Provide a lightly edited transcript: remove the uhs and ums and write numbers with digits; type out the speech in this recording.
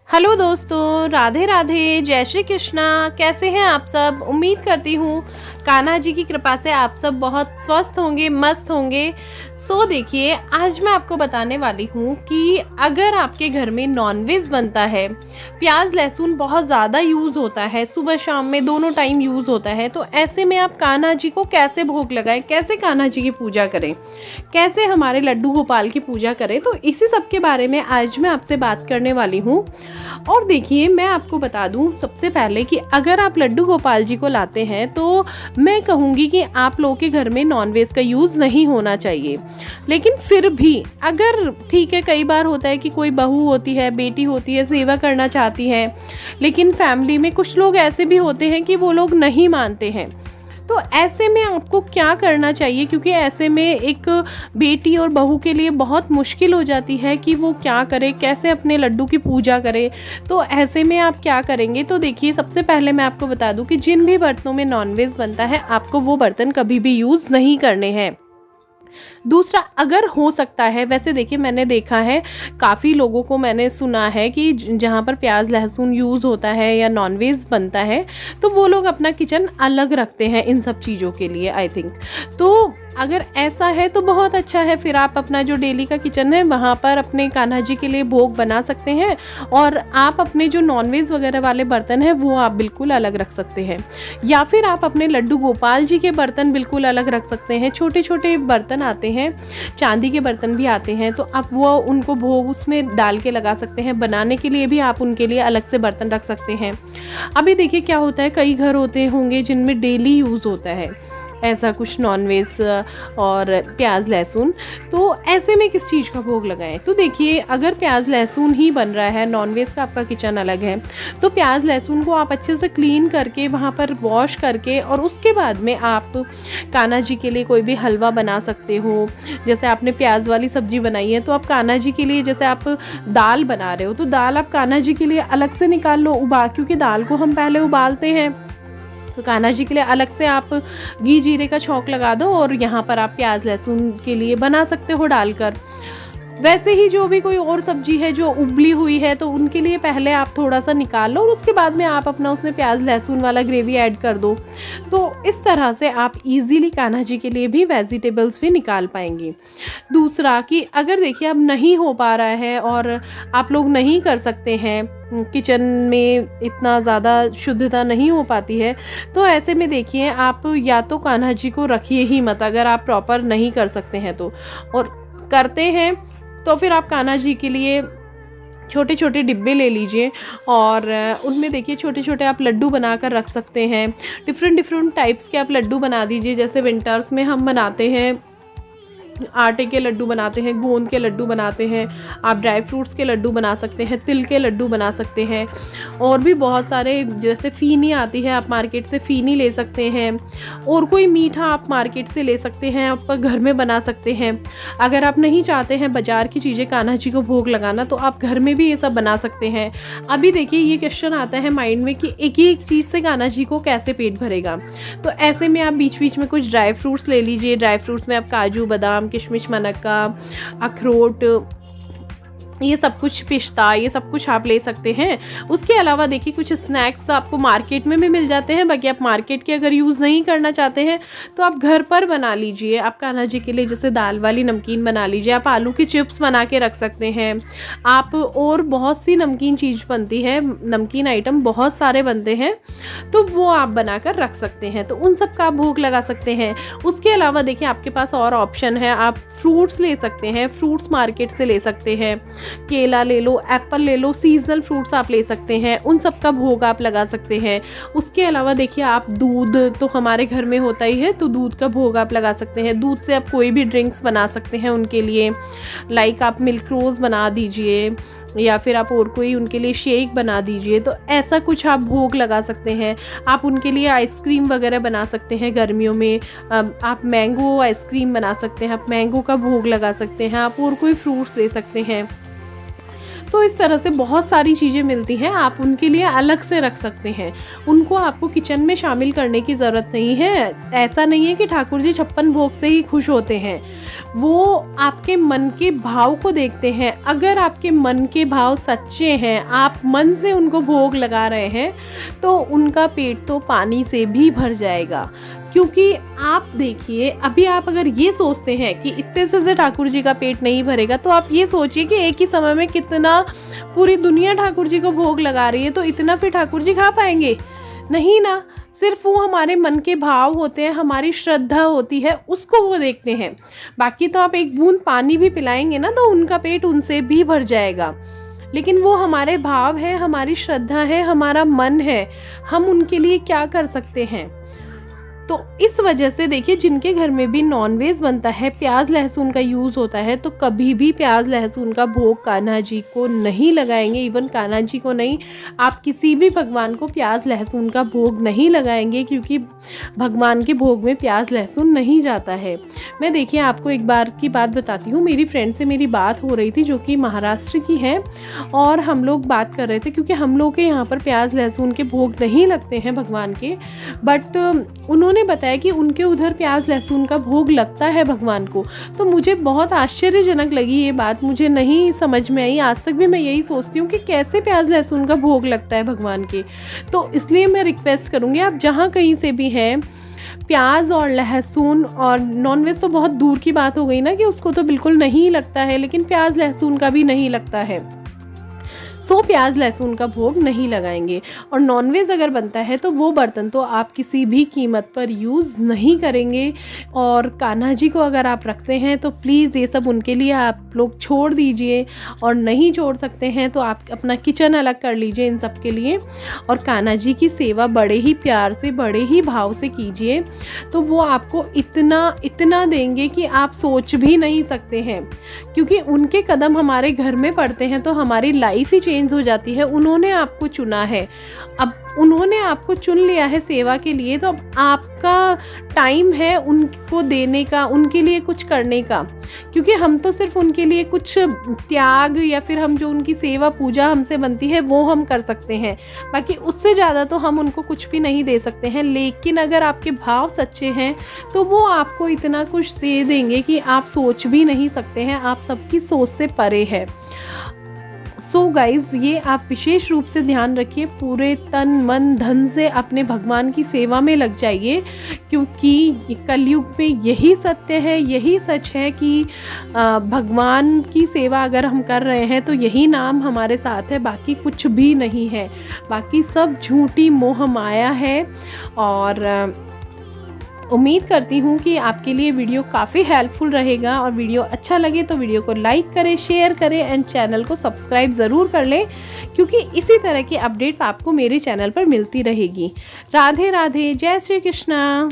Hello दोस्तों, राधे राधे, जय श्री कृष्णा। कैसे हैं आप सब? उम्मीद करती हूँ कान्हा जी की कृपा से आप सब बहुत स्वस्थ होंगे, मस्त होंगे। देखिए, आज मैं आपको बताने वाली हूँ कि अगर आपके घर में नॉनवेज बनता है, प्याज लहसुन बहुत ज़्यादा यूज़ होता है, सुबह शाम में दोनों टाइम यूज़ होता है, तो ऐसे में आप कान्हा जी को कैसे भोग लगाएं, कैसे कान्हा जी की पूजा करें, कैसे हमारे लड्डू गोपाल की पूजा करें, तो इसी सब के बारे में आज मैं आपसे बात करने वाली हूँ। और देखिए, मैं आपको बता दूं सबसे पहले कि अगर आप लड्डू गोपाल जी को लाते हैं तो मैं कहूँगी कि आप लोगों के घर में नॉनवेज का यूज़ नहीं होना चाहिए। लेकिन फिर भी अगर ठीक है, कई बार होता है कि कोई बहू होती है, बेटी होती है, सेवा करना चाहती है, लेकिन फैमिली में कुछ लोग ऐसे भी होते हैं कि वो लोग नहीं मानते हैं। तो ऐसे में आपको क्या करना चाहिए, क्योंकि ऐसे में एक बेटी और बहू के लिए बहुत मुश्किल हो जाती है कि वो क्या करे, कैसे अपने लड्डू की पूजा करे। तो ऐसे में आप क्या करेंगे, तो देखिए, सबसे पहले मैं आपको बता दूं कि जिन भी बर्तनों में नॉनवेज बनता है आपको वो बर्तन कभी भी यूज़ नहीं करने हैं। दूसरा, अगर हो सकता है, वैसे देखिए मैंने देखा है काफ़ी लोगों को, मैंने सुना है कि जहाँ पर प्याज लहसुन यूज़ होता है या नॉनवेज बनता है तो वो लोग अपना किचन अलग रखते हैं इन सब चीज़ों के लिए, आई थिंक। तो अगर ऐसा है तो बहुत अच्छा है, फिर आप अपना जो डेली का किचन है वहाँ पर अपने कान्हा जी के लिए भोग बना सकते हैं और आप अपने जो नॉनवेज वगैरह वाले बर्तन हैं वो आप बिल्कुल अलग रख सकते हैं। या फिर आप अपने लड्डू गोपाल जी के बर्तन बिल्कुल अलग रख सकते हैं। छोटे छोटे बर्तन आते हैं, चांदी के बर्तन भी आते हैं, तो आप वो उनको भोग उसमें डाल के लगा सकते हैं। बनाने के लिए भी आप उनके लिए अलग से बर्तन रख सकते हैं। अभी देखिए क्या होता है, कई घर होते होंगे जिनमें डेली यूज़ होता है ऐसा कुछ नॉनवेज और प्याज लहसुन, तो ऐसे में किस चीज़ का भोग लगाएं। तो देखिए, अगर प्याज लहसुन ही बन रहा है, नॉनवेज का आपका किचन अलग है, तो प्याज लहसुन को आप अच्छे से क्लीन करके वहाँ पर वॉश करके और उसके बाद में आप कान्हा जी के लिए कोई भी हलवा बना सकते हो। जैसे आपने प्याज वाली सब्जी बनाई है तो आप कान्हा जी के लिए, जैसे आप दाल बना रहे हो तो दाल आप कान्हा जी के लिए अलग से निकाल लो क्योंकि दाल को हम पहले उबालते हैं। तो कान्हा जी के लिए अलग से आप घी जीरे का छौंक लगा दो और यहाँ पर आप प्याज लहसुन के लिए बना सकते हो डालकर। वैसे ही जो भी कोई और सब्जी है जो उबली हुई है तो उनके लिए पहले आप थोड़ा सा निकाल लो और उसके बाद में आप अपना उसमें प्याज लहसुन वाला ग्रेवी ऐड कर दो। तो इस तरह से आप इजीली कान्हा जी के लिए भी वेजिटेबल्स भी निकाल पाएंगे। दूसरा कि अगर देखिए अब नहीं हो पा रहा है और आप लोग नहीं कर सकते हैं, किचन में इतना ज़्यादा शुद्धता नहीं हो पाती है, तो ऐसे में देखिए आप या तो कान्हा जी को रखिए ही मत, अगर आप प्रॉपर नहीं कर सकते हैं तो। और करते हैं तो फिर आप कान्हा जी के लिए छोटे छोटे डिब्बे ले लीजिए और उनमें देखिए छोटे छोटे आप लड्डू बनाकर रख सकते हैं। डिफरेंट टाइप्स के आप लड्डू बना दीजिए। जैसे विंटर्स में हम बनाते हैं, आटे के लड्डू बनाते हैं, गोंद के लड्डू बनाते हैं, आप ड्राई फ्रूट्स के लड्डू बना सकते हैं, तिल के लड्डू बना सकते हैं, और भी बहुत सारे, जैसे फीनी आती है, आप मार्केट से फीनी ले सकते हैं, और कोई मीठा आप मार्केट से ले सकते हैं, आप घर में बना सकते हैं। अगर आप नहीं चाहते हैं बाजार की चीज़ें कान्हा जी को भोग लगाना तो आप घर में भी ये सब बना सकते हैं। अभी देखिए, ये क्वेश्चन आता है माइंड में कि एक ही एक चीज़ से कान्हा जी को कैसे पेट भरेगा, तो ऐसे में आप बीच बीच में कुछ ड्राई फ्रूट्स ले लीजिए। ड्राई फ्रूट्स में आप काजू, बादाम, किशमिश, मनक्का, अखरोट, ये सब कुछ, पिस्ता, ये सब कुछ आप ले सकते हैं। उसके अलावा देखिए कुछ स्नैक्स आपको मार्केट में भी मिल जाते हैं। बाकी आप मार्केट के अगर यूज़ नहीं करना चाहते हैं तो आप घर पर बना लीजिए। आप कान्हा जी के लिए जैसे दाल वाली नमकीन बना लीजिए, आप आलू की चिप्स बना के रख सकते हैं। आप और बहुत सी नमकीन चीज़ बनती है, नमकीन आइटम बहुत सारे बनते हैं, तो वो आप बना कर रख सकते हैं। तो उन सब का आप भोग लगा सकते हैं। उसके अलावा देखिए आपके पास और ऑप्शन है, आप फ्रूट्स ले सकते हैं। फ्रूट्स मार्केट से ले सकते हैं, केला ले लो, एप्पल ले लो, सीजनल फ्रूट्स आप ले सकते हैं, उन सब का भोग आप लगा सकते हैं। उसके अलावा देखिए आप दूध तो हमारे घर में होता ही है, तो दूध का भोग आप लगा सकते हैं। दूध से आप कोई भी ड्रिंक्स बना सकते हैं उनके लिए, लाइक आप मिल्क रोज़ बना दीजिए या फिर आप और कोई उनके लिए शेक बना दीजिए। तो ऐसा कुछ आप भोग लगा सकते हैं। आप उनके लिए आइसक्रीम वगैरह बना सकते हैं गर्मियों में। आप मैंगो आइसक्रीम बना सकते हैं, आप मैंगो का भोग लगा सकते हैं, आप और कोई फ्रूट्स ले सकते हैं। तो इस तरह से बहुत सारी चीज़ें मिलती हैं, आप उनके लिए अलग से रख सकते हैं। उनको आपको किचन में शामिल करने की ज़रूरत नहीं है। ऐसा नहीं है कि ठाकुर जी 56 भोग से ही खुश होते हैं, वो आपके मन के भाव को देखते हैं। अगर आपके मन के भाव सच्चे हैं, आप मन से उनको भोग लगा रहे हैं, तो उनका पेट तो पानी से भी भर जाएगा। क्योंकि आप देखिए, अभी आप अगर ये सोचते हैं कि इतने से ठाकुर जी का पेट नहीं भरेगा, तो आप ये सोचिए कि एक ही समय में कितना पूरी दुनिया ठाकुर जी को भोग लगा रही है, तो इतना फिर ठाकुर जी खा पाएंगे? नहीं ना। सिर्फ वो हमारे मन के भाव होते हैं, हमारी श्रद्धा होती है, उसको वो देखते हैं। बाकी तो आप एक बूंद पानी भी पिलाएंगे ना, तो उनका पेट उनसे भी भर जाएगा। लेकिन वो हमारे भाव है, हमारी श्रद्धा है, हमारा मन है, हम उनके लिए क्या कर सकते हैं। तो इस वजह से देखिए, जिनके घर में भी नॉनवेज बनता है, प्याज लहसुन का यूज़ होता है, तो कभी भी प्याज लहसुन का भोग कान्हा जी को नहीं लगाएंगे। इवन कान्हा जी को नहीं, आप किसी भी भगवान को प्याज लहसुन का भोग नहीं लगाएंगे, क्योंकि भगवान के भोग में प्याज लहसुन नहीं जाता है। मैं देखिए आपको एक बार की बात बताती हूँ। मेरी फ्रेंड से मेरी बात हो रही थी, जो कि महाराष्ट्र की है, और हम लोग बात कर रहे थे, क्योंकि हम लोग के यहाँ पर प्याज लहसुन के भोग नहीं लगते हैं भगवान के, बट उन्होंने बताया कि उनके उधर प्याज लहसुन का भोग लगता है भगवान को। तो मुझे बहुत आश्चर्यजनक लगी ये बात, मुझे नहीं समझ में आई। आज तक भी मैं यही सोचती हूँ कि कैसे प्याज लहसुन का भोग लगता है भगवान के। तो इसलिए मैं रिक्वेस्ट करूँगी, आप जहाँ कहीं से भी हैं, प्याज और लहसुन और नॉनवेज तो बहुत दूर की बात हो गई ना, कि उसको तो बिल्कुल नहीं लगता है, लेकिन प्याज लहसुन का भी नहीं लगता है, सो प्याज लहसुन का भोग नहीं लगाएंगे। और नॉनवेज अगर बनता है, तो वो बर्तन तो आप किसी भी कीमत पर यूज़ नहीं करेंगे। और कान्हा जी को अगर आप रखते हैं, तो प्लीज़ ये सब उनके लिए आप लोग छोड़ दीजिए, और नहीं छोड़ सकते हैं तो आप अपना किचन अलग कर लीजिए इन सब के लिए। और कान्हा जी की सेवा बड़े ही प्यार से, बड़े ही भाव से कीजिए, तो वो आपको इतना देंगे कि आप सोच भी नहीं सकते हैं। क्योंकि उनके कदम हमारे घर में पड़ते हैं, तो हमारी लाइफ ही चेंज हो जाती है। उन्होंने आपको चुना है, अब उन्होंने आपको चुन लिया है सेवा के लिए, तो अब आपका टाइम है उनको देने का, उनके लिए कुछ करने का। क्योंकि हम तो सिर्फ उनके लिए कुछ त्याग, या फिर हम जो उनकी सेवा पूजा हमसे बनती है वो हम कर सकते हैं, बाकी उससे ज़्यादा तो हम उनको कुछ भी नहीं दे सकते हैं। लेकिन अगर आपके भाव सच्चे हैं, तो वो आपको इतना कुछ दे देंगे कि आप सोच भी नहीं सकते हैं, आप सबकी सोच से परे है। सो गाइज़, ये आप विशेष रूप से ध्यान रखिए, पूरे तन मन धन से अपने भगवान की सेवा में लग जाइए। क्योंकि कलयुग में यही सत्य है, यही सच है कि भगवान की सेवा अगर हम कर रहे हैं, तो यही नाम हमारे साथ है, बाकी कुछ भी नहीं है। बाकी सब झूठी मोह माया है। और उम्मीद करती हूँ कि आपके लिए वीडियो काफ़ी हेल्पफुल रहेगा, और वीडियो अच्छा लगे तो वीडियो को लाइक करें, शेयर करें, एंड चैनल को सब्सक्राइब ज़रूर कर लें, क्योंकि इसी तरह की अपडेट्स आपको मेरे चैनल पर मिलती रहेगी। राधे राधे, जय श्री कृष्णा।